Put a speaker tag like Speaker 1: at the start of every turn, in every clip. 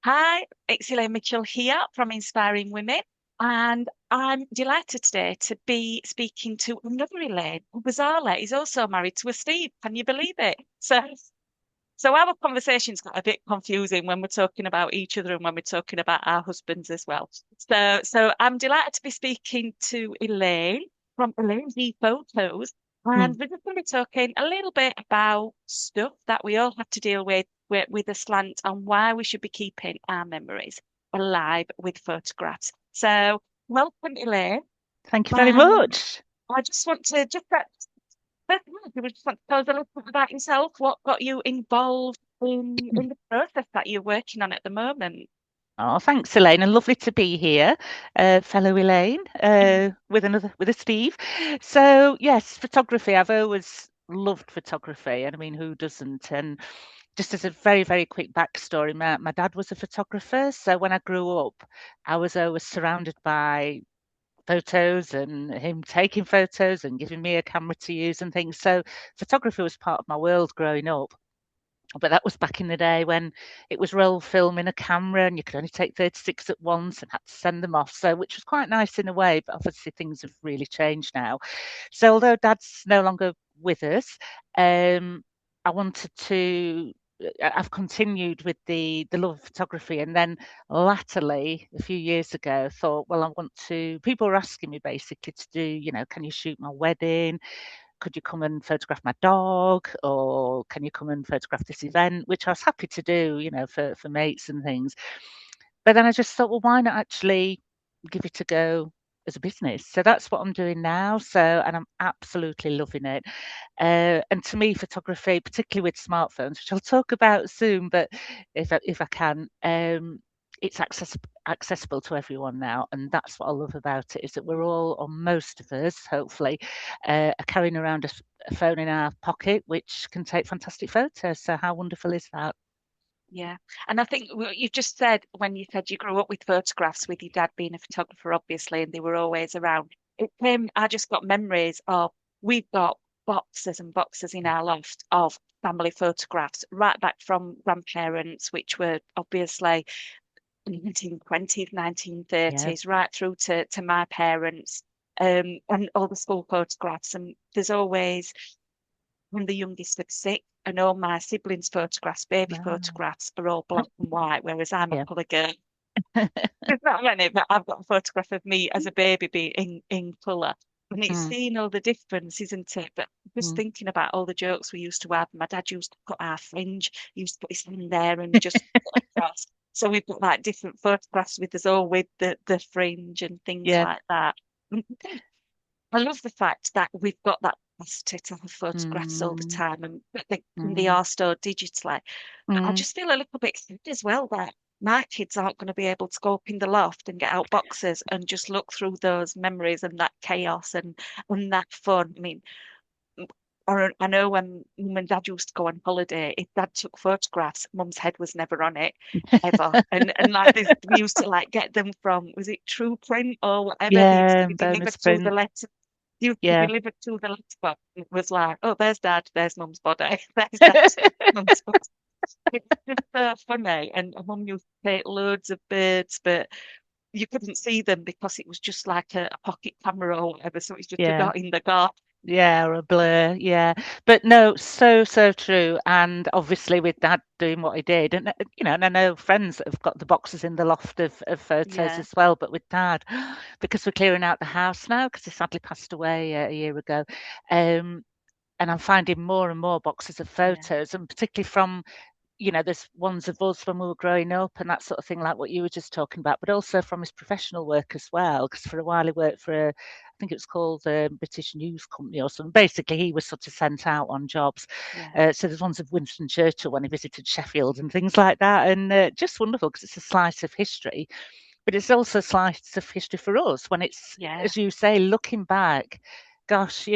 Speaker 1: Hi, it's Elaine Mitchell here from Inspiring Women, and I'm delighted today to be speaking to another Elaine, who bizarrely is also married to a Steve. Can you believe it? So our conversations got a bit confusing when we're talking about each other and when we're talking about our husbands as well. So I'm delighted to be speaking to Elaine from Elaine G Photos,
Speaker 2: Mm.
Speaker 1: and we're just going to be talking a little bit about stuff that we all have to deal with a slant on why we should be keeping our memories alive with photographs. So welcome, Elaine.
Speaker 2: Thank you very
Speaker 1: Um,
Speaker 2: much.
Speaker 1: I just want to just that first of all, you would just want to tell us a little bit about yourself. What got you involved in the process that you're working on at the moment?
Speaker 2: Oh, thanks, Elaine, and lovely to be here, fellow Elaine, with a Steve. So yes, photography. I've always loved photography, and I mean, who doesn't? And just as a very quick backstory, my dad was a photographer, so when I grew up, I was always surrounded by photos and him taking photos and giving me a camera to use and things. So photography was part of my world growing up. But that was back in the day when it was roll film in a camera and you could only take 36 at once and had to send them off. So, which was quite nice in a way, but obviously things have really changed now. So, although Dad's no longer with us, um, I wanted to. I've continued with the love of photography, and then latterly, a few years ago, thought, well, I want to. People were asking me basically to do, can you shoot my wedding? Could you come and photograph my dog, or can you come and photograph this event, which I was happy to do, for mates and things. But then I just thought, well, why not actually give it a go as a business? So that's what I'm doing now. So, and I'm absolutely loving it. And to me, photography, particularly with smartphones, which I'll talk about soon, but if I can, it's accessible to everyone now, and that's what I love about it, is that we're all, or most of us, hopefully, are carrying around a phone in our pocket, which can take fantastic photos. So how wonderful is that?
Speaker 1: Yeah. And I think what you just said when you said you grew up with photographs with your dad being a photographer, obviously, and they were always around. I just got memories of we've got boxes and boxes in our loft of family photographs, right back from grandparents, which were obviously 1920s,
Speaker 2: Yeah,
Speaker 1: 1930s, right through to my parents, and all the school photographs. And there's always, I'm the youngest of six, and all my siblings' photographs, baby
Speaker 2: wow.
Speaker 1: photographs, are all black and white, whereas I'm a
Speaker 2: Yeah.
Speaker 1: colour girl. There's not many, but I've got a photograph of me as a baby being in colour. And it's
Speaker 2: Mm,
Speaker 1: seeing all the difference, isn't it? But just
Speaker 2: mm.
Speaker 1: thinking about all the jokes we used to have. My dad used to cut our fringe, he used to put his hand there and just cut across. So we've got like different photographs with us all with the fringe and things
Speaker 2: Yeah.
Speaker 1: like that. And I love the fact that we've got that capacity to have photographs all the
Speaker 2: Mm,
Speaker 1: time and that they
Speaker 2: mm,
Speaker 1: are stored digitally. But I
Speaker 2: mm.
Speaker 1: just feel a little bit sad as well that my kids aren't going to be able to go up in the loft and get out boxes and just look through those memories and that chaos and that fun. I mean, or I know when mum and dad used to go on holiday, if dad took photographs, mum's head was never on it ever. And like this, we used to like get them from, was it True Print or whatever? They used to
Speaker 2: Yeah,
Speaker 1: be
Speaker 2: bonus
Speaker 1: delivered to the
Speaker 2: print.
Speaker 1: letter. Used to be
Speaker 2: Yeah.
Speaker 1: delivered to the letterbox. It was like, oh, there's dad, there's mum's body, there's dad's mum's body. It's just so funny. And mum used to take loads of birds, but you couldn't see them because it was just like a pocket camera or whatever. So it's just a
Speaker 2: Yeah.
Speaker 1: dot in the dark.
Speaker 2: Yeah, or a blur. Yeah. But no, so true. And obviously with Dad doing what he did, and and I know friends that have got the boxes in the loft of photos
Speaker 1: Yeah,
Speaker 2: as well, but with Dad, because we're clearing out the house now, because he sadly passed away a year ago. Um, and I'm finding more and more boxes of
Speaker 1: yeah,
Speaker 2: photos, and particularly from there's ones of us when we were growing up and that sort of thing, like what you were just talking about, but also from his professional work as well. Because for a while he worked for I think it was called British News Company or something. Basically, he was sort of sent out on jobs.
Speaker 1: yeah,
Speaker 2: So there's ones of Winston Churchill when he visited Sheffield and things like that, and just wonderful because it's a slice of history, but it's also a slice of history for us when it's,
Speaker 1: yeah,
Speaker 2: as you say, looking back. Gosh,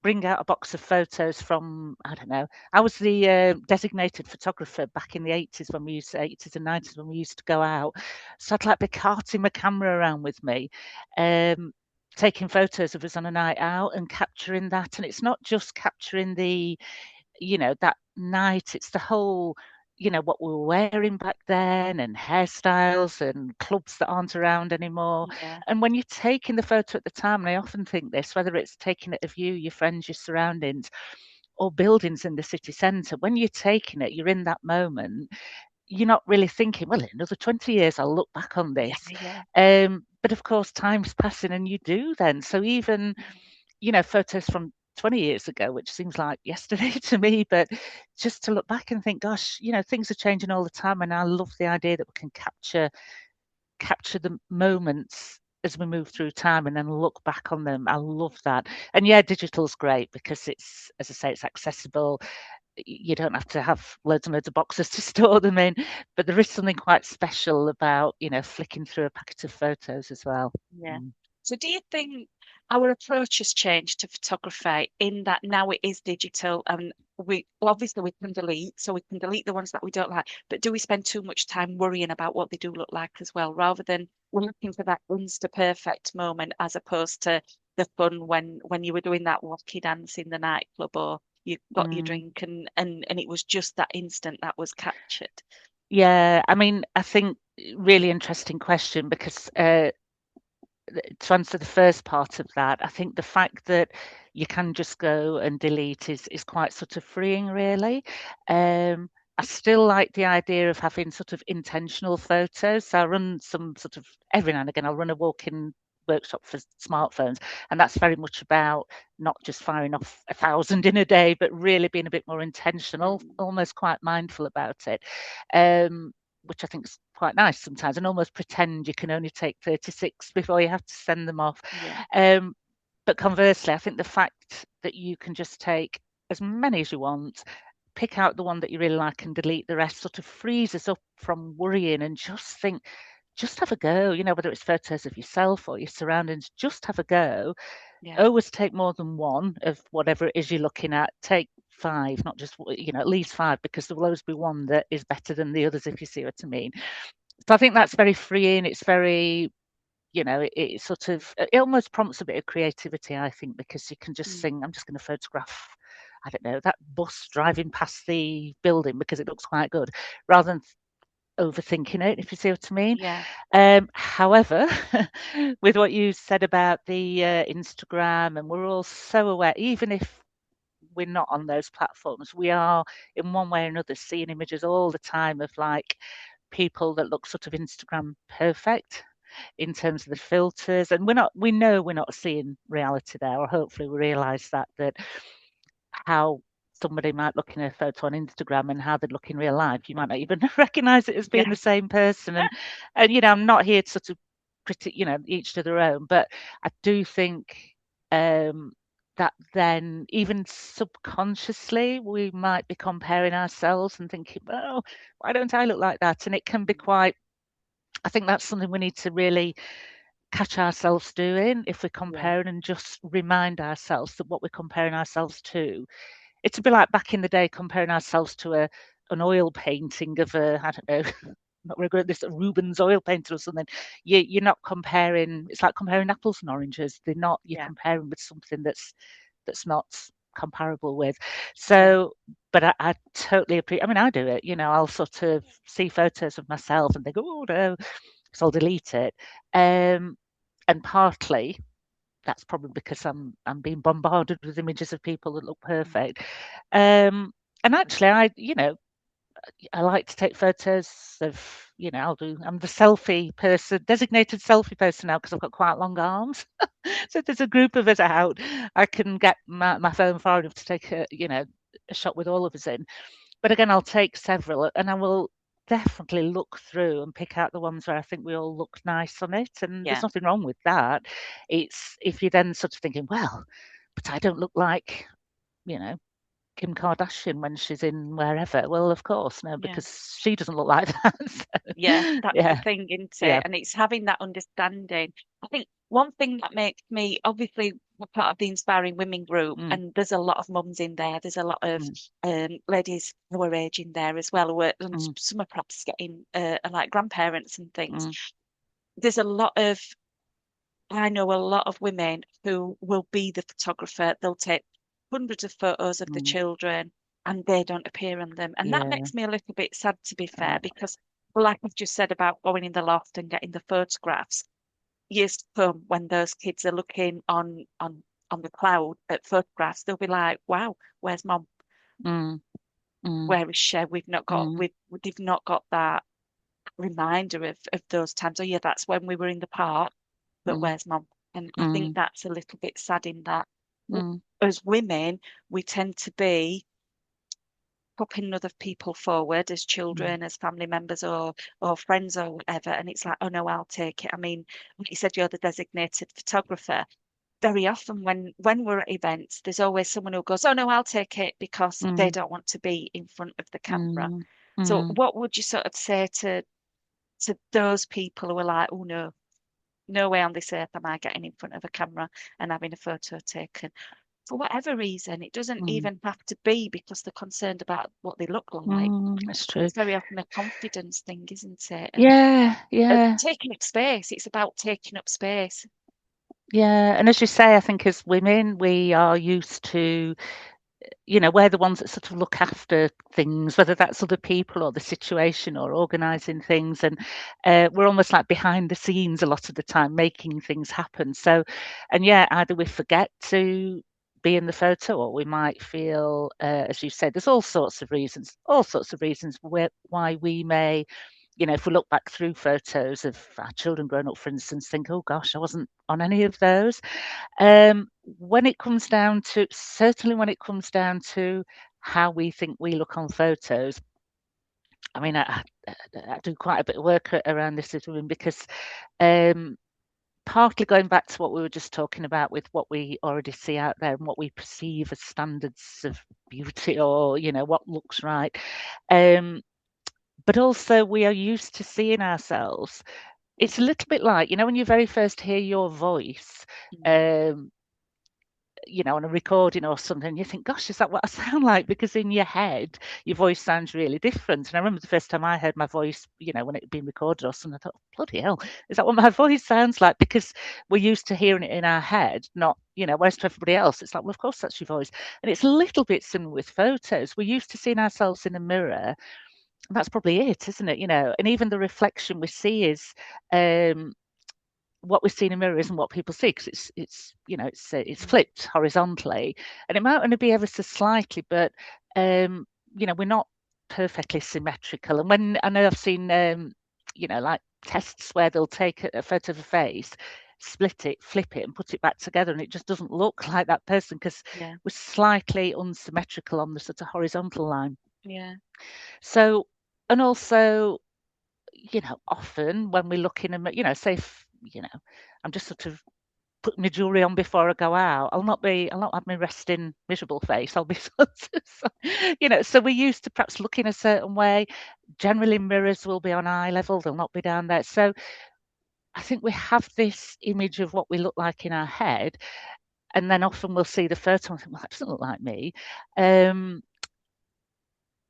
Speaker 2: bring out a box of photos from, I don't know. I was the designated photographer back in the 80s when we used 80s and 90s when we used to go out. So I'd like be carting my camera around with me, um, taking photos of us on a night out and capturing that. And it's not just capturing that night, it's the whole. what we were wearing back then and hairstyles and clubs that aren't around anymore.
Speaker 1: Yeah.
Speaker 2: And when you're taking the photo at the time, and I often think this, whether it's taking it of you, your friends, your surroundings, or buildings in the city centre, when you're taking it, you're in that moment. You're not really thinking, well, in another 20 years, I'll look back on
Speaker 1: Yeah.
Speaker 2: this.
Speaker 1: Yeah.
Speaker 2: But of course, time's passing and you do then. So even photos from 20 years ago, which seems like yesterday to me, but just to look back and think, gosh, things are changing all the time. And I love the idea that we can capture the moments as we move through time and then look back on them. I love that. And yeah, digital's great because it's, as I say, it's accessible. You don't have to have loads and loads of boxes to store them in, but there is something quite special about, flicking through a packet of photos as well.
Speaker 1: Yeah.
Speaker 2: Mm.
Speaker 1: So do you think our approach has changed to photography in that now it is digital and obviously we can delete, so we can delete the ones that we don't like, but do we spend too much time worrying about what they do look like as well, rather than we're looking for that insta perfect moment as opposed to the fun when you were doing that wacky dance in the nightclub or you got your
Speaker 2: Mm.
Speaker 1: drink and it was just that instant that was captured.
Speaker 2: Yeah, I mean, I think really interesting question because to answer the first part of that, I think the fact that you can just go and delete is quite sort of freeing, really. I still like the idea of having sort of intentional photos. So I run some sort of every now and again, I'll run a walk-in workshop for smartphones, and that's very much about not just firing off 1,000 in a day, but really being a bit more intentional,
Speaker 1: Mm,
Speaker 2: almost quite mindful about it. Um, which I think is quite nice sometimes, and almost pretend you can only take 36 before you have to send them off.
Speaker 1: yeah,
Speaker 2: Um, but conversely, I think the fact that you can just take as many as you want, pick out the one that you really like and delete the rest sort of frees us up from worrying and just have a go, whether it's photos of yourself or your surroundings, just have a go.
Speaker 1: yeah,
Speaker 2: Always take more than one of whatever it is you're looking at. Take five, not just, at least five, because there will always be one that is better than the others, if you see what I mean. So I think that's very freeing. It's very, it sort of, it almost prompts a bit of creativity, I think, because you can just
Speaker 1: mm,
Speaker 2: think, I'm just going to photograph, I don't know, that bus driving past the building because it looks quite good, rather than overthinking it, if you see what I mean.
Speaker 1: yeah,
Speaker 2: However, with what you said about the Instagram, and we're all so aware, even if we're not on those platforms, we are in one way or another seeing images all the time of like people that look sort of Instagram perfect in terms of the filters, and we know we're not seeing reality there, or hopefully we realize that how somebody might look in a photo on Instagram and how they look in real life, you might not even recognize it as
Speaker 1: yeah,
Speaker 2: being the same person. And I'm not here to sort of critique, each to their own, but I do think um, that then even subconsciously we might be comparing ourselves and thinking, well, why don't I look like that? And it can be quite. I think that's something we need to really catch ourselves doing if we're
Speaker 1: yeah,
Speaker 2: comparing, and just remind ourselves that what we're comparing ourselves to, it's a bit like back in the day comparing ourselves to an oil painting of a, I don't know, not really good at this, Rubens oil painting or something. You're not comparing. It's like comparing apples and oranges. They're not. You're
Speaker 1: yeah,
Speaker 2: comparing with something that's not comparable with.
Speaker 1: yeah,
Speaker 2: So, but I totally appreciate. I mean, I do it. I'll sort of see photos of myself and think, oh no, so I'll delete it. Um, and partly that's probably because I'm being bombarded with images of people that look
Speaker 1: mm,
Speaker 2: perfect. Um, and actually, I like to take photos of, I'm the selfie person, designated selfie person now because I've got quite long arms. So if there's a group of us out, I can get my phone far enough to take a shot with all of us in. But again, I'll take several and I will definitely look through and pick out the ones where I think we all look nice on it. And there's
Speaker 1: yeah,
Speaker 2: nothing wrong with that. It's if you're then sort of thinking, well, but I don't look like, you know, Kim Kardashian when she's in wherever. Well, of course, no,
Speaker 1: yeah.
Speaker 2: because she doesn't look like that.
Speaker 1: Yeah,
Speaker 2: So,
Speaker 1: that's the
Speaker 2: yeah,
Speaker 1: thing, isn't
Speaker 2: yeah,
Speaker 1: it? And it's having that understanding. I think one thing that makes me, obviously, we're part of the Inspiring Women group,
Speaker 2: mm,
Speaker 1: and there's a lot of mums in there. There's a lot of
Speaker 2: mm,
Speaker 1: ladies who are age in there as well, and
Speaker 2: mm,
Speaker 1: some are perhaps getting are like grandparents and things.
Speaker 2: mm,
Speaker 1: There's a lot of, I know a lot of women who will be the photographer. They'll take hundreds of photos of the
Speaker 2: mm,
Speaker 1: children and they don't appear on them. And that
Speaker 2: Yeah.
Speaker 1: makes me a little bit sad, to be fair,
Speaker 2: Yeah.
Speaker 1: because like I've just said about going in the loft and getting the photographs, years to come when those kids are looking on the cloud at photographs, they'll be like, "Wow, where's mom?
Speaker 2: Mm, mm,
Speaker 1: Where is she?
Speaker 2: mm,
Speaker 1: We've not got that reminder of those times. Oh yeah, that's when we were in the park, but
Speaker 2: mm,
Speaker 1: where's mom?" And I think
Speaker 2: mm,
Speaker 1: that's a little bit sad in that
Speaker 2: mm,
Speaker 1: as women, we tend to be putting other people forward as
Speaker 2: mm,
Speaker 1: children, as family members or friends or whatever. And it's like, oh no, I'll take it. I mean, like you said, you're the designated photographer. Very often when we're at events, there's always someone who goes, oh no, I'll take it because they
Speaker 2: mm,
Speaker 1: don't want to be in front of the camera.
Speaker 2: mm,
Speaker 1: So
Speaker 2: mm,
Speaker 1: what would you sort of say to those people who are like, oh no, no way on this earth am I getting in front of a camera and having a photo taken? For whatever reason, it doesn't
Speaker 2: mm,
Speaker 1: even have to be because they're concerned about what they look like.
Speaker 2: That's true.
Speaker 1: It's very often a confidence thing, isn't it? And
Speaker 2: Yeah, yeah,
Speaker 1: taking up space, it's about taking up space.
Speaker 2: yeah. And as you say, I think as women, we are used to, we're the ones that sort of look after things, whether that's other people or the situation or organising things. And we're almost like behind the scenes a lot of the time, making things happen. So, and yeah, either we forget to be in the photo or we might feel, as you said, there's all sorts of reasons why we may. If we look back through photos of our children growing up, for instance, think, oh gosh, I wasn't on any of those. When it comes down to, certainly when it comes down to how we think we look on photos, I mean, I do quite a bit of work around this with women because um, partly going back to what we were just talking about with what we already see out there and what we perceive as standards of beauty or, what looks right. Um, but also we are used to seeing ourselves. It's a little bit like, when you very first hear your voice,
Speaker 1: Mm,
Speaker 2: um, on a recording or something, you think, gosh, is that what I sound like? Because in your head, your voice sounds really different. And I remember the first time I heard my voice, when it had been recorded or something, I thought, bloody hell, is that what my voice sounds like? Because we're used to hearing it in our head, not, whereas to everybody else, it's like, well, of course, that's your voice. And it's a little bit similar with photos. We're used to seeing ourselves in a mirror. And that's probably it, isn't it? And even the reflection we see is um, what we see in a mirror isn't what people see because it's
Speaker 1: mm,
Speaker 2: flipped horizontally, and it might only be ever so slightly, but um, we're not perfectly symmetrical. And when I know I've seen like tests where they'll take a photo of a face, split it, flip it, and put it back together, and it just doesn't look like that person because
Speaker 1: yeah,
Speaker 2: we're slightly unsymmetrical on the sort of horizontal line.
Speaker 1: yeah,
Speaker 2: So, and also often when we look in a, say if, I'm just sort of putting my jewellery on before I go out, I'll not have my resting miserable face. I'll be sort of, so we're used to perhaps looking a certain way. Generally mirrors will be on eye level, they'll not be down there. So I think we have this image of what we look like in our head, and then often we'll see the photo and think, well, that doesn't look like me.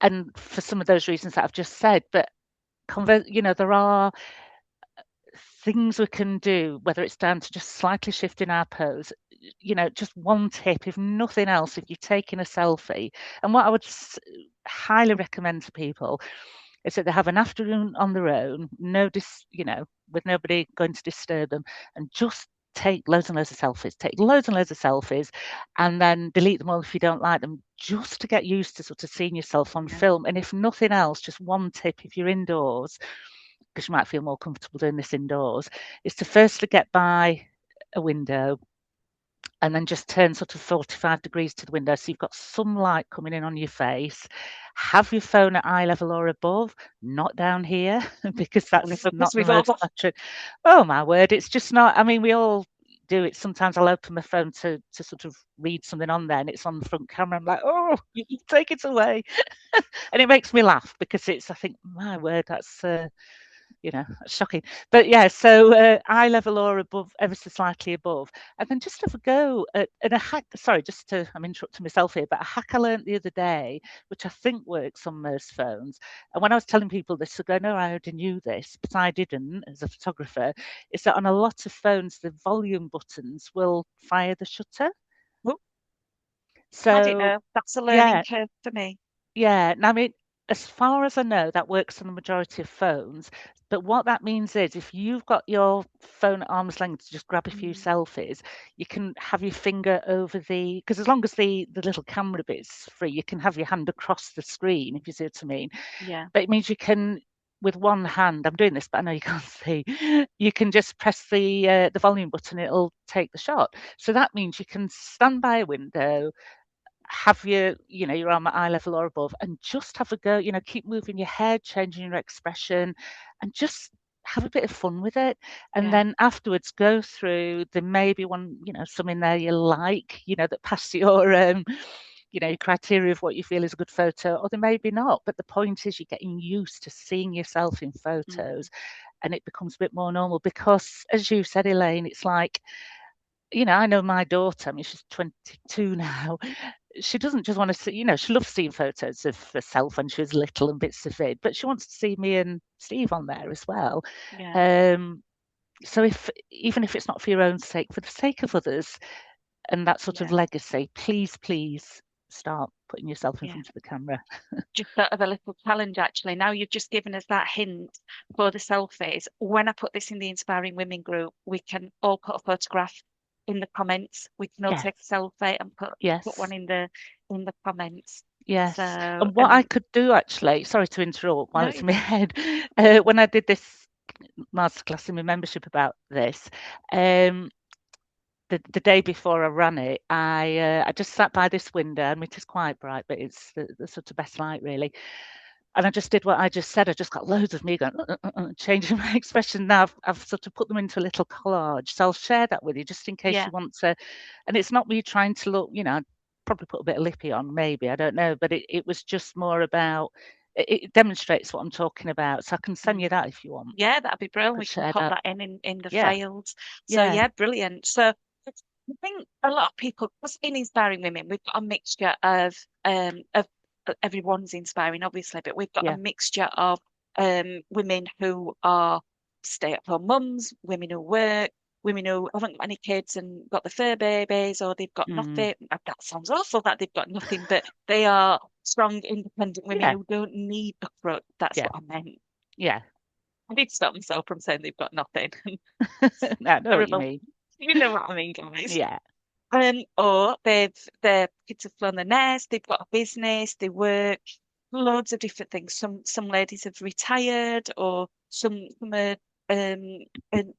Speaker 2: And for some of those reasons that I've just said, but there are things we can do, whether it's down to just slightly shifting our pose, just one tip, if nothing else, if you're taking a selfie. And what I would highly recommend to people is that they have an afternoon on their own, with nobody going to disturb them, and just take loads and loads of selfies, and then delete them all if you don't like them, just to get used to sort of seeing yourself on
Speaker 1: yeah,
Speaker 2: film. And if nothing else, just one tip, if you're indoors, because you might feel more comfortable doing this indoors, is to firstly get by a window and then just turn sort of 45 degrees to the window so you've got sunlight coming in on your face. Have your phone at eye level or above, not down here, because that's
Speaker 1: because
Speaker 2: not the
Speaker 1: we've all
Speaker 2: most flattering. Oh my word, it's just not. I mean, we all do it. Sometimes I'll open my phone to sort of read something on there and it's on the front camera. I'm like, oh, you take it away. And it makes me laugh because I think, my word, that's shocking. But yeah, so eye level or above, ever so slightly above, and then just have a go at a hack. Sorry, I'm interrupting myself here, but a hack I learned the other day, which I think works on most phones. And when I was telling people this, they go, "No, I already knew this, but I didn't." As a photographer, is that on a lot of phones, the volume buttons will fire the shutter.
Speaker 1: oh, I didn't
Speaker 2: So
Speaker 1: know. That's a learning
Speaker 2: yeah,
Speaker 1: curve for me.
Speaker 2: Yeah, and I mean, as far as I know, that works on the majority of phones. But what that means is if you've got your phone at arm's length to just grab a few
Speaker 1: Mm,
Speaker 2: selfies, you can have your finger over because as long as the little camera bit's free, you can have your hand across the screen, if you see what I mean.
Speaker 1: yeah,
Speaker 2: But it means you can, with one hand, I'm doing this, but I know you can't see, you can just press the volume button, it'll take the shot. So that means you can stand by a window, have your arm at eye level or above, and just have a go, keep moving your head, changing your expression, and just have a bit of fun with it. And
Speaker 1: yeah,
Speaker 2: then afterwards go through, there may be one, some in there you like, that pass your criteria of what you feel is a good photo, or there may be not. But the point is you're getting used to seeing yourself in
Speaker 1: mm,
Speaker 2: photos, and it becomes a bit more normal because, as you said, Elaine, it's like, I know my daughter, I mean, she's 22 now. She doesn't just want to see, she loves seeing photos of herself when she was little and bits of it, but she wants to see me and Steve on there as well.
Speaker 1: yeah,
Speaker 2: Um, so even if it's not for your own sake, for the sake of others and that sort of
Speaker 1: yeah,
Speaker 2: legacy, please start putting yourself in
Speaker 1: yeah.
Speaker 2: front of the camera.
Speaker 1: Just sort of a little challenge, actually. Now you've just given us that hint for the selfies. When I put this in the Inspiring Women group, we can all put a photograph in the comments. We can all
Speaker 2: Yes,
Speaker 1: take a selfie and put one
Speaker 2: yes,
Speaker 1: in the comments.
Speaker 2: yes.
Speaker 1: So,
Speaker 2: And what I
Speaker 1: and
Speaker 2: could do actually, sorry to interrupt while
Speaker 1: no,
Speaker 2: it's
Speaker 1: you're
Speaker 2: in my
Speaker 1: fine.
Speaker 2: head, when I did this masterclass in my membership about this, um, the day before I ran it, I just sat by this window, and it is quite bright, but it's the sort of best light really. And I just did what I just said. I just got loads of me going, changing my expression. Now I've sort of put them into a little collage. So I'll share that with you just in case
Speaker 1: Yeah.
Speaker 2: you want to. And it's not me trying to look, I'd probably put a bit of lippy on, maybe, I don't know. But it was just more about, it demonstrates what I'm talking about. So I can send you
Speaker 1: Mm.
Speaker 2: that if you want.
Speaker 1: Yeah, that'd be
Speaker 2: I
Speaker 1: brilliant.
Speaker 2: could
Speaker 1: We can
Speaker 2: share
Speaker 1: put
Speaker 2: that.
Speaker 1: that in the
Speaker 2: Yeah,
Speaker 1: files. So
Speaker 2: yeah.
Speaker 1: yeah, brilliant. So I think a lot of people, because in Inspiring Women, we've got a mixture of everyone's inspiring, obviously, but we've got a
Speaker 2: Yeah.
Speaker 1: mixture of women who are stay-at-home mums, women who work, women who haven't got any kids and got the fur babies, or they've got
Speaker 2: Mm,
Speaker 1: nothing. That sounds awful that they've got nothing, but they are strong, independent women
Speaker 2: yeah.
Speaker 1: who don't need a crutch. That's
Speaker 2: Yeah.
Speaker 1: what I meant.
Speaker 2: Yeah.
Speaker 1: I did stop myself from saying they've got nothing.
Speaker 2: I know what you
Speaker 1: Terrible.
Speaker 2: mean.
Speaker 1: You know what I mean, guys.
Speaker 2: Yeah.
Speaker 1: Or their kids have flown the nest, they've got a business, they work, loads of different things. Some ladies have retired, or some are um and,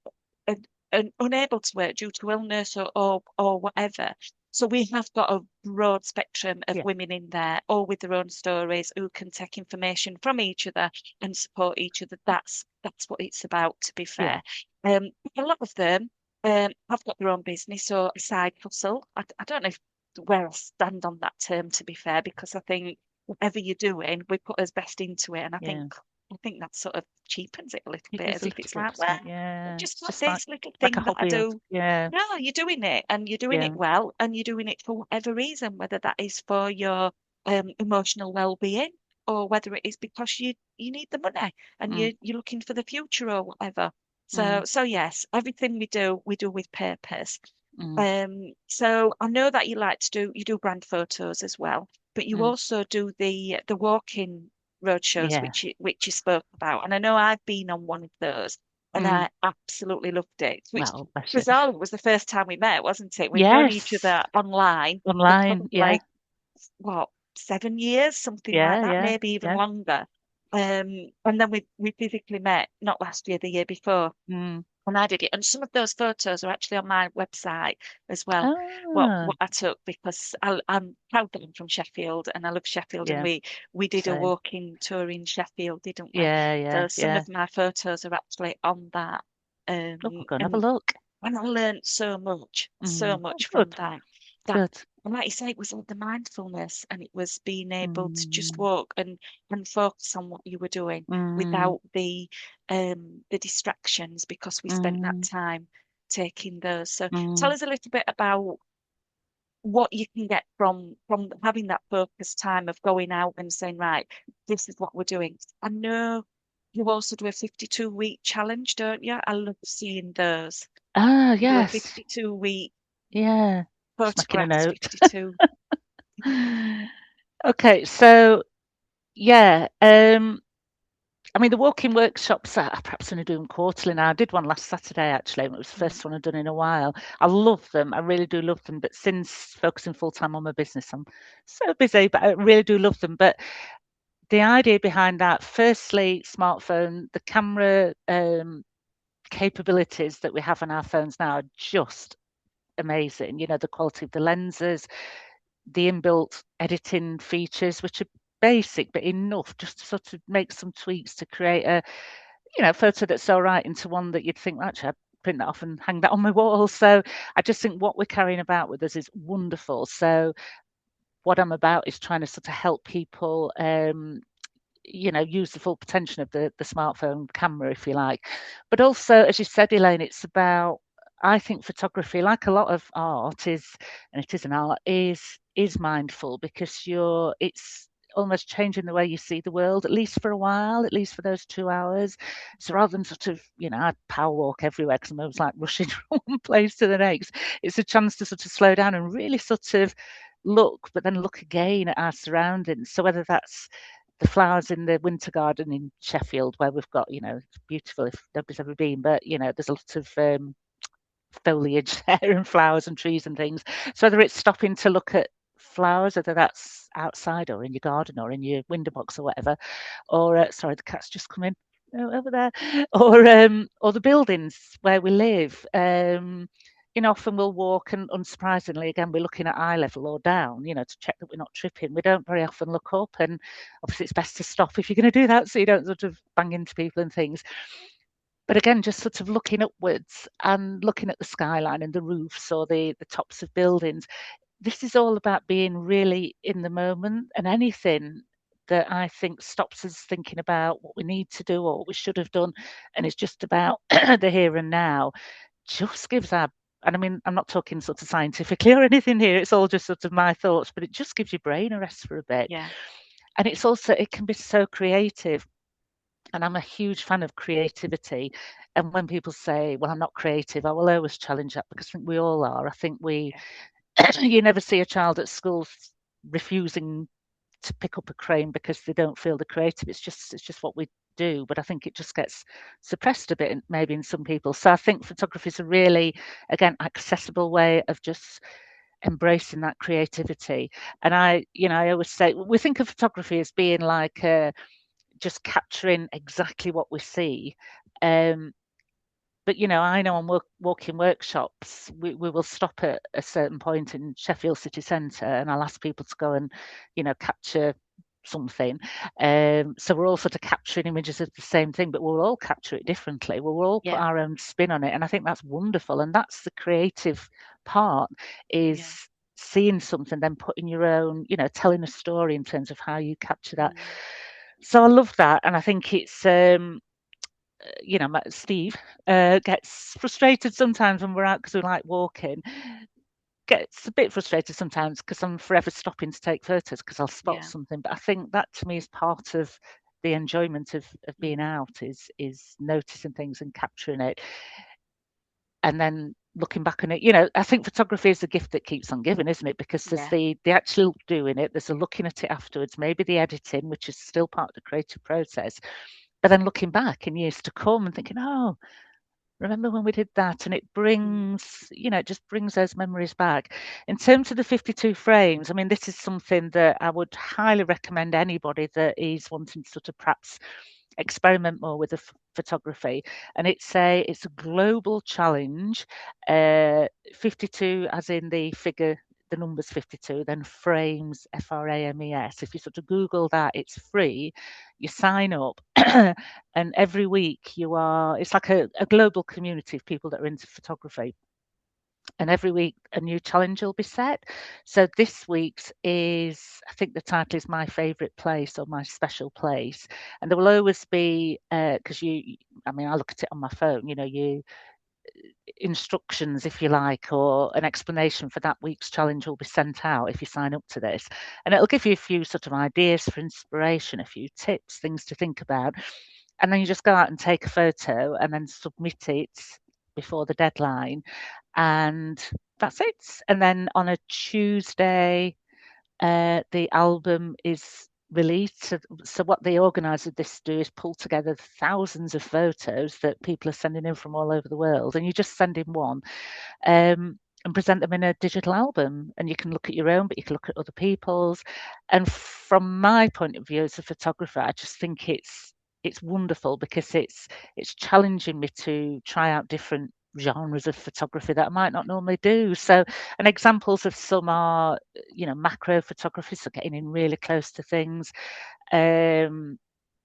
Speaker 1: and unable to work due to illness or whatever. So we have got a broad spectrum of
Speaker 2: Yeah.
Speaker 1: women in there, all with their own stories, who can take information from each other and support each other. That's what it's about, to be
Speaker 2: Yeah.
Speaker 1: fair. A lot of them have got their own business or a side hustle. I don't know where I stand on that term, to be fair, because I think whatever you're doing, we put us best into it, and
Speaker 2: Yeah.
Speaker 1: I think that sort of cheapens it a little
Speaker 2: It
Speaker 1: bit,
Speaker 2: does
Speaker 1: as
Speaker 2: a
Speaker 1: if
Speaker 2: little
Speaker 1: it's
Speaker 2: bit,
Speaker 1: like,
Speaker 2: doesn't
Speaker 1: well,
Speaker 2: it? Yeah.
Speaker 1: just
Speaker 2: It's
Speaker 1: got
Speaker 2: just
Speaker 1: this little
Speaker 2: like a
Speaker 1: thing that I
Speaker 2: hobby of,
Speaker 1: do.
Speaker 2: yeah.
Speaker 1: No, you're doing it, and you're doing it
Speaker 2: Yeah.
Speaker 1: well, and you're doing it for whatever reason, whether that is for your emotional well-being, or whether it is because you need the money and
Speaker 2: Mm,
Speaker 1: you're looking for the future or whatever.
Speaker 2: mm,
Speaker 1: So yes, everything we do with purpose.
Speaker 2: mm,
Speaker 1: So I know that you do brand photos as well, but you
Speaker 2: mm.
Speaker 1: also do the walking road shows,
Speaker 2: Yeah.
Speaker 1: which you spoke about. And I know I've been on one of those, and
Speaker 2: Mm.
Speaker 1: I absolutely loved it. Which
Speaker 2: Well, bless you.
Speaker 1: bizarrely was the first time we met, wasn't it? We've known each
Speaker 2: Yes.
Speaker 1: other online for
Speaker 2: Online.
Speaker 1: probably
Speaker 2: Yeah.
Speaker 1: like what, 7 years, something like
Speaker 2: Yeah.
Speaker 1: that,
Speaker 2: Yeah.
Speaker 1: maybe even
Speaker 2: Yeah.
Speaker 1: longer. And then we physically met not last year, the year before,
Speaker 2: Mm.
Speaker 1: and I did it. And some of those photos are actually on my website as well.
Speaker 2: Ah.
Speaker 1: What I took, because I'm proud that I'm from Sheffield and I love Sheffield, and
Speaker 2: Yeah.
Speaker 1: we did a
Speaker 2: Same.
Speaker 1: walking tour in Sheffield, didn't we?
Speaker 2: Yeah. Yeah.
Speaker 1: So some
Speaker 2: Yeah.
Speaker 1: of my photos are actually on that.
Speaker 2: Oh, I'll go and have a look.
Speaker 1: And I learned so
Speaker 2: Mm. Oh,
Speaker 1: much from
Speaker 2: good.
Speaker 1: that. That,
Speaker 2: Good.
Speaker 1: and like you say, it was all the mindfulness, and it was being able to just
Speaker 2: Mm.
Speaker 1: walk and focus on what you were doing
Speaker 2: Mm.
Speaker 1: without the distractions, because we spent that
Speaker 2: Mm.
Speaker 1: time taking those. So tell
Speaker 2: Mm.
Speaker 1: us a little bit about what you can get from having that focus time of going out and saying, right, this is what we're doing. I know you also do a 52-week challenge, don't you? I love seeing those.
Speaker 2: Ah,
Speaker 1: You do a
Speaker 2: yes.
Speaker 1: 52-week
Speaker 2: Yeah. Just making a
Speaker 1: photographs,
Speaker 2: note.
Speaker 1: 52.
Speaker 2: Okay, so Yeah. I mean, the walk-in workshops, I perhaps only do them quarterly now. I did one last Saturday, actually, and it was the
Speaker 1: Mm,
Speaker 2: first one I've done in a while. I love them. I really do love them. But since focusing full-time on my business, I'm so busy, but I really do love them. But the idea behind that, firstly, smartphone, the camera capabilities that we have on our phones now are just amazing. You know, the quality of the lenses, the inbuilt editing features, which are basic but enough just to sort of make some tweaks to create a photo that's all right into one that you'd think, actually, I'd print that off and hang that on my wall. So I just think what we're carrying about with us is wonderful. So what I'm about is trying to sort of help people use the full potential of the smartphone camera, if you like. But also, as you said, Elaine, it's about, I think photography, like a lot of art is, and it is an art, is mindful because it's almost changing the way you see the world, at least for a while, at least for those 2 hours. So rather than sort of, I power walk everywhere because I'm always like rushing from one place to the next, it's a chance to sort of slow down and really sort of look, but then look again at our surroundings. So whether that's the flowers in the winter garden in Sheffield, where we've got, it's beautiful if nobody's ever been, but there's a lot of foliage there and flowers and trees and things. So whether it's stopping to look at flowers, whether that's outside or in your garden or in your window box or whatever, or sorry, the cat's just come in over there, or the buildings where we live. Often we'll walk, and unsurprisingly, again, we're looking at eye level or down, to check that we're not tripping. We don't very often look up, and obviously, it's best to stop if you're going to do that, so you don't sort of bang into people and things. But again, just sort of looking upwards and looking at the skyline and the roofs or the tops of buildings. This is all about being really in the moment, and anything that I think stops us thinking about what we need to do or what we should have done, and it's just about the here and now, just gives our, and I mean, I'm not talking sort of scientifically or anything here, it's all just sort of my thoughts, but it just gives your brain a rest for a bit.
Speaker 1: yeah,
Speaker 2: And it's also, it can be so creative. And I'm a huge fan of creativity. And when people say, well, I'm not creative, I will always challenge that because I think we all are. I think
Speaker 1: yeah,
Speaker 2: you never see a child at school refusing to pick up a crane because they don't feel the creative. It's just what we do. But I think it just gets suppressed a bit, maybe in some people. So I think photography is a really, again, accessible way of just embracing that creativity. And I always say we think of photography as being like just capturing exactly what we see. Um, but I know on walking workshops, we will stop at a certain point in Sheffield city centre, and I'll ask people to go and capture something. So we're all sort of capturing images of the same thing, but we'll all capture it differently. We'll all put
Speaker 1: yeah,
Speaker 2: our own spin on it, and I think that's wonderful. And that's the creative part, is
Speaker 1: yeah.
Speaker 2: seeing something, then putting your own, telling a story in terms of how you capture that.
Speaker 1: Mm,
Speaker 2: So I love that, and I think it's Steve gets frustrated sometimes when we're out because we like walking. Gets a bit frustrated sometimes because I'm forever stopping to take photos because I'll spot
Speaker 1: yeah.
Speaker 2: something. But I think that to me is part of the enjoyment of being
Speaker 1: Mm,
Speaker 2: out, is noticing things and capturing it, and then looking back on it. I think photography is a gift that keeps on giving, isn't it? Because there's
Speaker 1: yeah.
Speaker 2: the actual doing it, there's a looking at it afterwards, maybe the editing, which is still part of the creative process, but then looking back in years to come and thinking, oh, remember when we did that? And it
Speaker 1: Mm,
Speaker 2: brings, it just brings those memories back. In terms of the 52 frames, I mean, this is something that I would highly recommend anybody that is wanting to sort of perhaps experiment more with the photography. And it's a global challenge. 52 as in the numbers 52, then frames, frames. If you sort of Google that, it's free. You sign up, and every week it's like a global community of people that are into photography. And every week a new challenge will be set. So this week's is, I think the title is My Favorite Place or My Special Place. And there will always be, because I mean, I look at it on my phone, you instructions, if you like, or an explanation for that week's challenge will be sent out if you sign up to this. And it'll give you a few sort of ideas for inspiration, a few tips, things to think about. And then you just go out and take a photo and then submit it before the deadline. And that's it. And then on a Tuesday, the album is released. So what the organisers of this do is pull together thousands of photos that people are sending in from all over the world, and you just send in one, and present them in a digital album. And you can look at your own, but you can look at other people's. And from my point of view as a photographer, I just think it's wonderful because it's challenging me to try out different genres of photography that I might not normally do. So, and examples of some are, macro photography, so getting in really close to things. Um,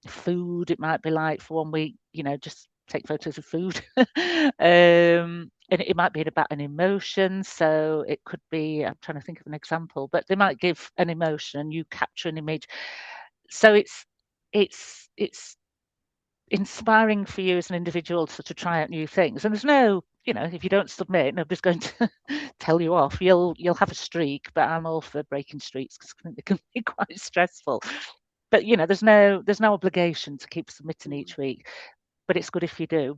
Speaker 2: Food, it might be like for 1 week, just take photos of food. And it might be about an emotion. So it could be, I'm trying to think of an example, but they might give an emotion and you capture an image. So it's inspiring for you as an individual to try out new things. And there's no, if you don't submit, nobody's going to tell you off. You'll have a streak, but I'm all for breaking streaks because I think they can be quite stressful. But there's no obligation to keep submitting
Speaker 1: Mm.
Speaker 2: each week. But it's good if you do.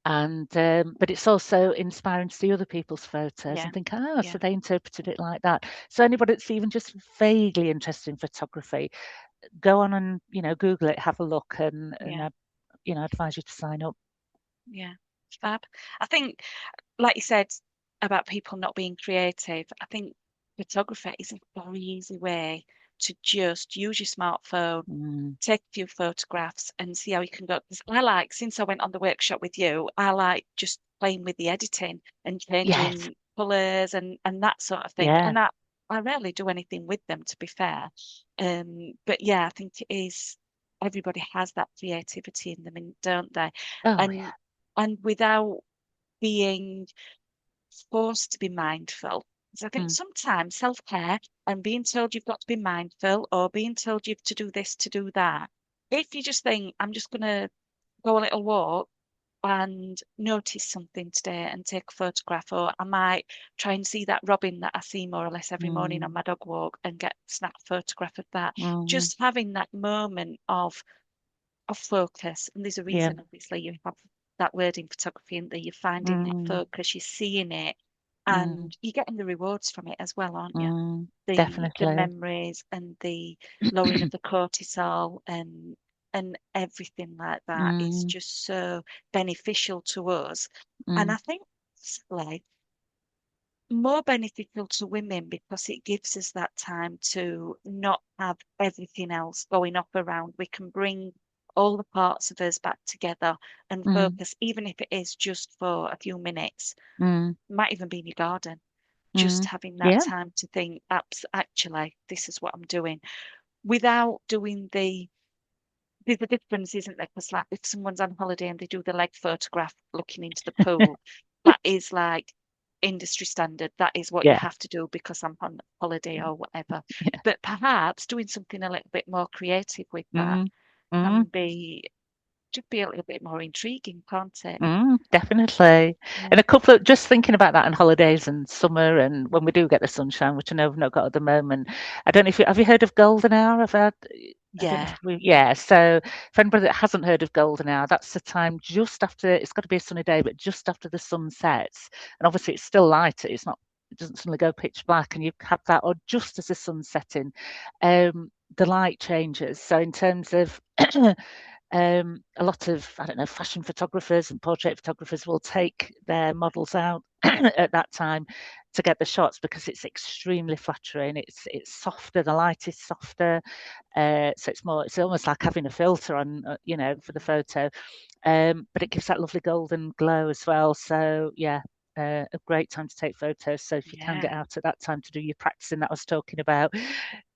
Speaker 2: And but it's also inspiring to see other people's photos
Speaker 1: Yeah,
Speaker 2: and think, so
Speaker 1: yeah,
Speaker 2: they interpreted it like that. So anybody that's even just vaguely interested in photography, go on and Google it, have a look, and
Speaker 1: yeah,
Speaker 2: advise you to sign up.
Speaker 1: yeah. Fab. I think, like you said about people not being creative, I think photography is a very easy way to just use your smartphone,
Speaker 2: Mm.
Speaker 1: take a few photographs and see how you can go. 'Cause I like, since I went on the workshop with you, I like just playing with the editing and
Speaker 2: Yes.
Speaker 1: changing colours and that sort of thing.
Speaker 2: Yeah.
Speaker 1: And I rarely do anything with them, to be fair. But yeah, I think it is, everybody has that creativity in them, don't they?
Speaker 2: Oh
Speaker 1: And
Speaker 2: yeah.
Speaker 1: without being forced to be mindful. So I think
Speaker 2: Mm.
Speaker 1: sometimes self-care and being told you've got to be mindful or being told you've to do this, to do that. If you just think, I'm just going to go a little walk and notice something today and take a photograph, or I might try and see that robin that I see more or less every morning on
Speaker 2: Mm.
Speaker 1: my dog walk and get snap a photograph of that.
Speaker 2: Mm.
Speaker 1: Just having that moment of focus. And there's a
Speaker 2: Yeah.
Speaker 1: reason, obviously, you have that word in photography, and that you're finding that
Speaker 2: Mm.
Speaker 1: focus, you're seeing it,
Speaker 2: Mm.
Speaker 1: and you're getting the rewards from it as well, aren't you?
Speaker 2: Mm.
Speaker 1: The
Speaker 2: Definitely.
Speaker 1: memories and the lowering of the cortisol and everything like that is
Speaker 2: Mm.
Speaker 1: just so beneficial to us. And
Speaker 2: Mm.
Speaker 1: I think like more beneficial to women because it gives us that time to not have everything else going up around. We can bring all the parts of us back together and
Speaker 2: Mm.
Speaker 1: focus, even if it is just for a few minutes.
Speaker 2: Mm.
Speaker 1: Might even be in your garden. Just
Speaker 2: Mm.
Speaker 1: having that
Speaker 2: Yeah.
Speaker 1: time to think, actually, this is what I'm doing without doing there's a difference, isn't there? Because like if someone's on holiday and they do the leg photograph looking into the pool, that is like industry standard. That is what you
Speaker 2: Yeah.
Speaker 1: have to do because I'm on holiday or whatever.
Speaker 2: Yeah.
Speaker 1: But perhaps doing something a little bit more creative with that
Speaker 2: Mm. Mm.
Speaker 1: can be just be a little bit more intriguing, can't it?
Speaker 2: Definitely. And
Speaker 1: Mm.
Speaker 2: a couple of just thinking about that on holidays and summer and when we do get the sunshine, which I know we've not got at the moment. I don't know if you have you heard of golden hour? I don't know
Speaker 1: Yeah,
Speaker 2: if we
Speaker 1: yeah,
Speaker 2: yeah. So for anybody that hasn't heard of golden hour, that's the time just after it's got to be a sunny day, but just after the sun sets. And obviously it's still light. It doesn't suddenly go pitch black and you have that or just as the sun's setting, the light changes. So in terms of a lot of, I don't know, fashion photographers and portrait photographers will take their models out at that time to get the shots because it's extremely flattering. It's softer, the light is softer, so it's almost like having a filter on, for the photo. But it gives that lovely golden glow as well. So yeah, a great time to take photos. So if you can
Speaker 1: yeah.
Speaker 2: get out at that time to do your practicing that I was talking about,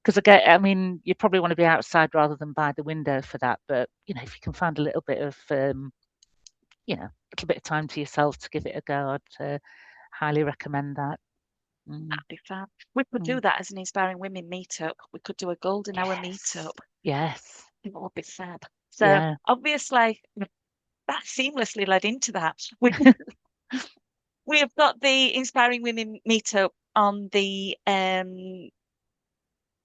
Speaker 2: because again, I mean, you probably want to be outside rather than by the window for that. But if you can find a little bit of, a little bit of time to yourself to give it a go, I'd highly recommend that. Mm,
Speaker 1: That'd be fab. We could do
Speaker 2: mm.
Speaker 1: that as an Inspiring Women meetup. We could do a golden hour
Speaker 2: Yes,
Speaker 1: meetup.
Speaker 2: yes,
Speaker 1: It would be fab. So
Speaker 2: yeah,
Speaker 1: obviously that seamlessly led into that. We have got the Inspiring Women meetup on the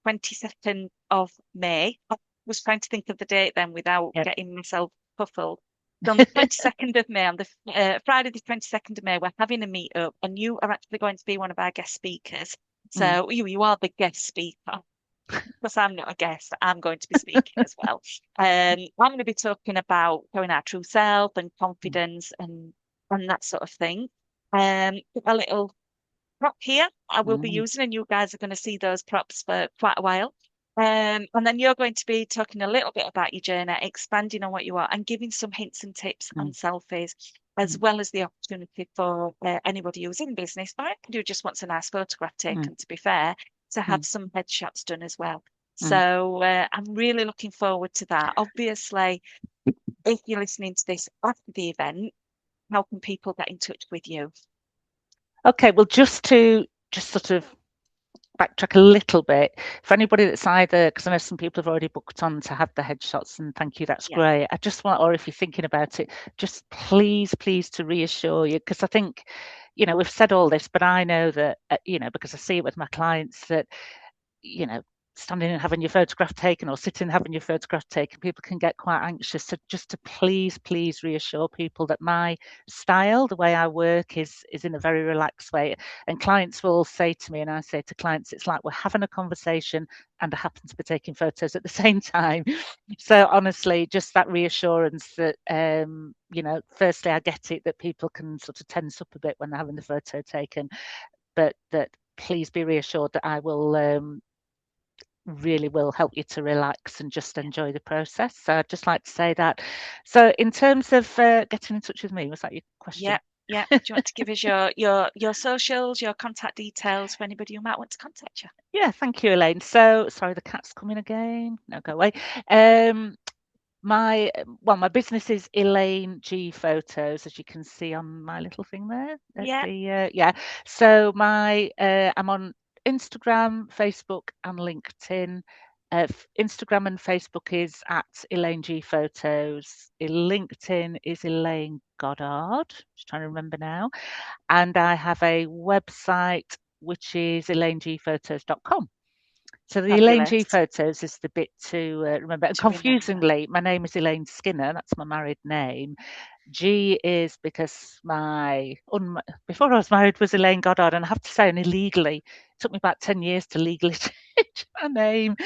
Speaker 1: 22nd of May. I was trying to think of the date then without
Speaker 2: yep.
Speaker 1: getting myself puffled. So on the 22nd of May, on the Friday the 22nd of May, we're having a meetup, and you are actually going to be one of our guest speakers.
Speaker 2: Mm,
Speaker 1: So you are the guest speaker. because I'm not a guest, I'm going to be speaking as well. I'm going to be talking about showing our true self and
Speaker 2: Mm,
Speaker 1: confidence and that sort of thing. A little prop here I will be
Speaker 2: mm,
Speaker 1: using, and you guys are going to see those props for quite a while. And then you're going to be talking a little bit about your journey, expanding on what you are, and giving some hints and tips on
Speaker 2: mm,
Speaker 1: selfies, as
Speaker 2: mm,
Speaker 1: well as the opportunity for anybody who's in business, but who just wants a nice photograph
Speaker 2: mm,
Speaker 1: taken, to be fair, to have
Speaker 2: mm,
Speaker 1: some headshots done as well.
Speaker 2: mm.
Speaker 1: So I'm really looking forward to that. Obviously, if you're listening to this after the event, how can people get in touch with you?
Speaker 2: Okay, well, just to just sort of backtrack a little bit, for anybody that's either, because I know some people have already booked on to have the headshots, and thank you, that's
Speaker 1: Yeah,
Speaker 2: great. I just want, or if you're thinking about it, just please to reassure you, because I think, we've said all this, but I know that, because I see it with my clients that you know, standing and having your photograph taken or sitting and having your photograph taken, people can get quite anxious. So just to please reassure people that my style, the way I work is in a very relaxed way. And clients will say to me, and I say to clients, it's like we're having a conversation and I happen to be taking photos at the same time. So honestly, just that reassurance that firstly I get it that people can sort of tense up a bit when they're having the photo taken, but that please be reassured that I will really will help you to relax and just
Speaker 1: yeah,
Speaker 2: enjoy the process. So I'd just like to say that. So in terms of getting in touch with me, was that your
Speaker 1: yeah,
Speaker 2: question?
Speaker 1: yeah. Do you want to give us your socials, your contact details for anybody who might want to contact you?
Speaker 2: Yeah, thank you, Elaine. So sorry, the cat's coming again. No, go away. Um, my business is Elaine G Photos, as you can see on my little thing there at
Speaker 1: Yeah,
Speaker 2: the yeah. So I'm on Instagram, Facebook, and LinkedIn. Instagram and Facebook is at Elaine G Photos. LinkedIn is Elaine Goddard. Just trying to remember now. And I have a website which is elainegphotos.com. So the Elaine G
Speaker 1: fabulous
Speaker 2: Photos is the bit to remember. And
Speaker 1: to remember.
Speaker 2: confusingly, my name is Elaine Skinner. That's my married name. G is because before I was married was Elaine Goddard, and I have to say, and illegally, it took me about 10 years to legally change my name.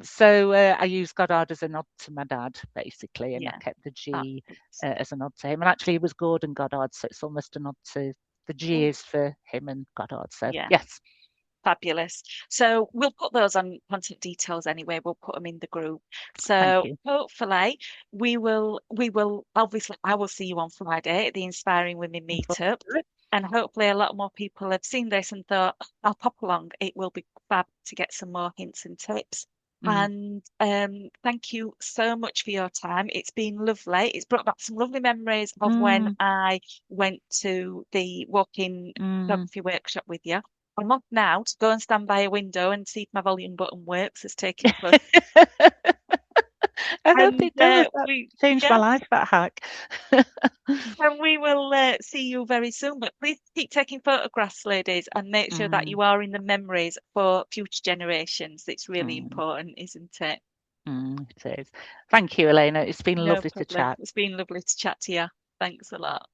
Speaker 2: So I use Goddard as a nod to my dad, basically, and I
Speaker 1: Yeah,
Speaker 2: kept the G
Speaker 1: fabulous.
Speaker 2: as a nod to him. And actually, he was Gordon Goddard, so it's almost a nod to the G
Speaker 1: Oh,
Speaker 2: is for him and Goddard. So
Speaker 1: yeah.
Speaker 2: yes,
Speaker 1: Fabulous. So we'll put those on contact details anyway. We'll put them in the group.
Speaker 2: thank
Speaker 1: So
Speaker 2: you.
Speaker 1: hopefully we will obviously I will see you on Friday at the Inspiring Women meetup. And hopefully a lot more people have seen this and thought, "Oh, I'll pop along. It will be fab to get some more hints and tips."
Speaker 2: Mm,
Speaker 1: And thank you so much for your time. It's been lovely. It's brought back some lovely memories of when
Speaker 2: mm,
Speaker 1: I went to the walk-in
Speaker 2: mm.
Speaker 1: photography workshop with you. I'm off now to go and stand by a window and see if my volume button works as taking a photo.
Speaker 2: I hope
Speaker 1: And
Speaker 2: it does. That changed my
Speaker 1: yeah,
Speaker 2: life, that hack.
Speaker 1: and we will see you very soon. But please keep taking photographs, ladies, and make sure that
Speaker 2: Mm,
Speaker 1: you are in the memories for future generations. It's really
Speaker 2: mm,
Speaker 1: important, isn't it?
Speaker 2: it is. Thank you, Elena. It's been
Speaker 1: No
Speaker 2: lovely to
Speaker 1: problem.
Speaker 2: chat.
Speaker 1: It's been lovely to chat to you. Thanks a lot.